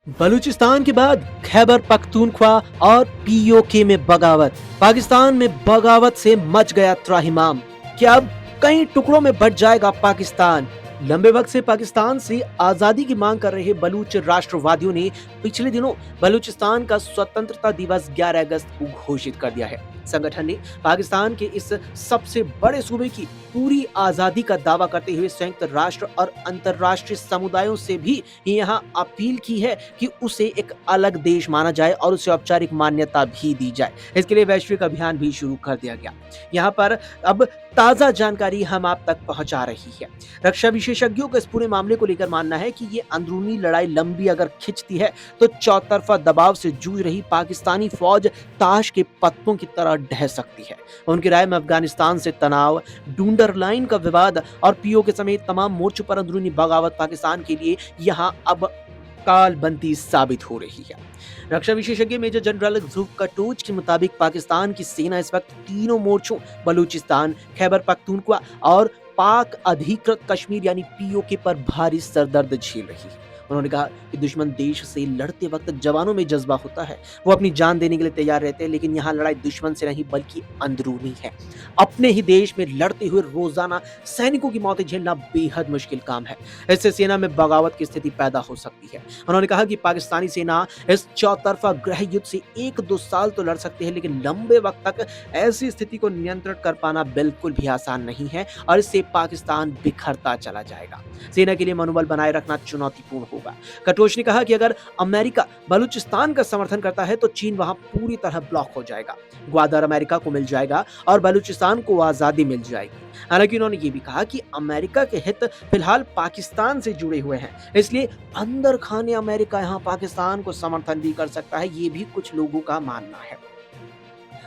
बलूचिस्तान के बाद खैबर पख्तूनख्वा और पीओके में बगावत। पाकिस्तान में बगावत से मच गया त्राहिमाम। क्या अब कई टुकड़ों में बंट जाएगा पाकिस्तान? लंबे वक्त से पाकिस्तान से आजादी की मांग कर रहे बलूच राष्ट्रवादियों ने पिछले दिनों बलूचिस्तान का स्वतंत्रता दिवस 11 अगस्त को घोषित कर दिया है। संगठन ने पाकिस्तान के इस सबसे बड़े सूबे की पूरी आजादी का दावा करते हुए संयुक्त राष्ट्र और अंतर्राष्ट्रीय समुदायों से भी यहां अपील की है कि उसे एक अलग देश माना जाए और उसे औपचारिक मान्यता भी दी जाए। इसके लिए वैश्विक अभियान भी शुरू कर दिया गया। यहाँ पर अब ताजा जानकारी हम आप तक पहुंचा रही है। रक्षा विशेषज्ञों का इस पूरे मामले को लेकर मानना है कि ये अंदरूनी लड़ाई लंबी अगर खिंचती है तो चौतरफा दबाव से जूझ रही पाकिस्तानी फौज ताश के पत्तों की तरह ढह सकती है। उनकी राय में अफगानिस्तान से तनाव, डूंडर लाइन का विवाद और पीओके समेत तमाम मोर्चों पर अंदरूनी बगावत पाकिस्तान के लिए यहाँ अब काल बनती साबित हो रही है। रक्षा विशेषज्ञ मेजर जनरल जुल्फ कटोच के मुताबिक पाकिस्तान की सेना इस वक्त तीनों मोर्चों बलूचिस्तान, खैबर पख्तूनख्वा और पाक अधिकृत कश्मीर यानी पीओके पर भारी सरदर्द झेल रही है। उन्होंने कहा कि दुश्मन देश से लड़ते वक्त जवानों में जज्बा होता है, वो अपनी जान देने के लिए तैयार रहते हैं, लेकिन यहाँ लड़ाई दुश्मन से नहीं बल्कि अंदरूनी है। अपने ही देश में लड़ते हुए रोजाना सैनिकों की मौतें झेलना बेहद मुश्किल काम है। इससे सेना में बगावत की स्थिति पैदा हो सकती है। उन्होंने कहा कि पाकिस्तानी सेना इस चौतरफा गृह युद्ध से 1-2 साल तो लड़ सकती है, लेकिन लंबे वक्त तक ऐसी स्थिति को नियंत्रित कर पाना बिल्कुल भी आसान नहीं है और इससे पाकिस्तान बिखरता चला जाएगा। सेना के लिए मनोबल बनाए रखना चुनौतीपूर्ण होगा। कटोच ने कहा कि अगर अमेरिका बलूचिस्तान का समर्थन करता है तो चीन वहां पूरी तरह ब्लॉक हो जाएगा। ग्वादर अमेरिका को मिल जाएगा और बलूचिस्तान को आजादी मिल जाएगी। हालांकि उन्होंने ये भी कहा कि अमेरिका के हित फिलहाल पाकिस्तान से जुड़े हुए हैं, इसलिए अंदर खाने अमेरिका यहां पाकिस्तान को समर्थन भी कर सकता है, ये भी कुछ लोगों का मानना है।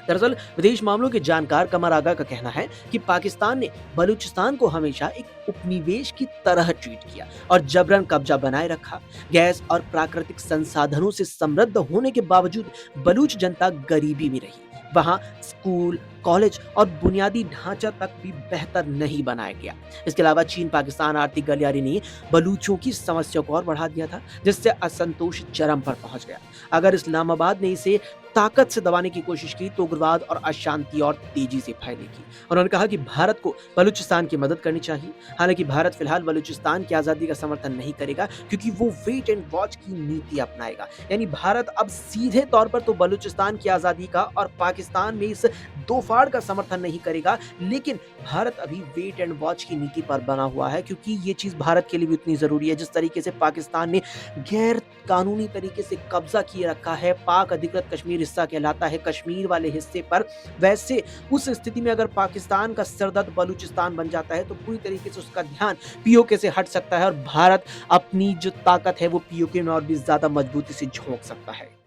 दरअसल विदेश मामलों के जानकार कमर आगा का कहना है कि पाकिस्तान ने बलूचिस्तान को हमेशा एक उपनिवेश की तरह ट्रीट किया और जबरन कब्जा बनाए रखा। गैस और प्राकृतिक संसाधनों से समृद्ध होने के बावजूद बलूच जनता गरीबी में रही। वहां स्कूल, कॉलेज और बुनियादी ढांचा तक भी बेहतर नहीं बनाया गया। इसके अलावा चीन पाकिस्तान आर्थिक गलियारे ने बलूचों की समस्या को और बढ़ा दिया था, जिससे असंतोष चरम पर पहुंच गया। अगर इस्लामाबाद ने इसे ताकत से दबाने की कोशिश की तो उग्रवाद और अशांति और तेजी से फैलेगी। उन्होंने कहा कि भारत को बलूचिस्तान की मदद करनी चाहिए। हालांकि भारत फिलहाल बलूचिस्तान की आजादी का समर्थन नहीं करेगा, क्योंकि वो वेट एंड वॉच की नीति अपनाएगा। यानी भारत अब सीधे तौर पर तो बलूचिस्तान की आजादी का और पाकिस्तान में इस दो फाड़ का समर्थन नहीं करेगा, लेकिन भारत अभी वेट एंड वॉच की नीति पर बना हुआ है, क्योंकि ये चीज भारत के लिए भी उतनी जरूरी है। जिस तरीके से पाकिस्तान ने गैर कानूनी तरीके से कब्जा किए रखा है, पाक अधिकृत कश्मीर हिस्सा कहलाता है कश्मीर वाले हिस्से पर, वैसे उस स्थिति में अगर पाकिस्तान का सरदर्द बलूचिस्तान बन जाता है तो पूरी तरीके से उसका ध्यान पीओके से हट सकता है और भारत अपनी जो ताकत है वो पीओके में और भी ज्यादा मजबूती से झोंक सकता है।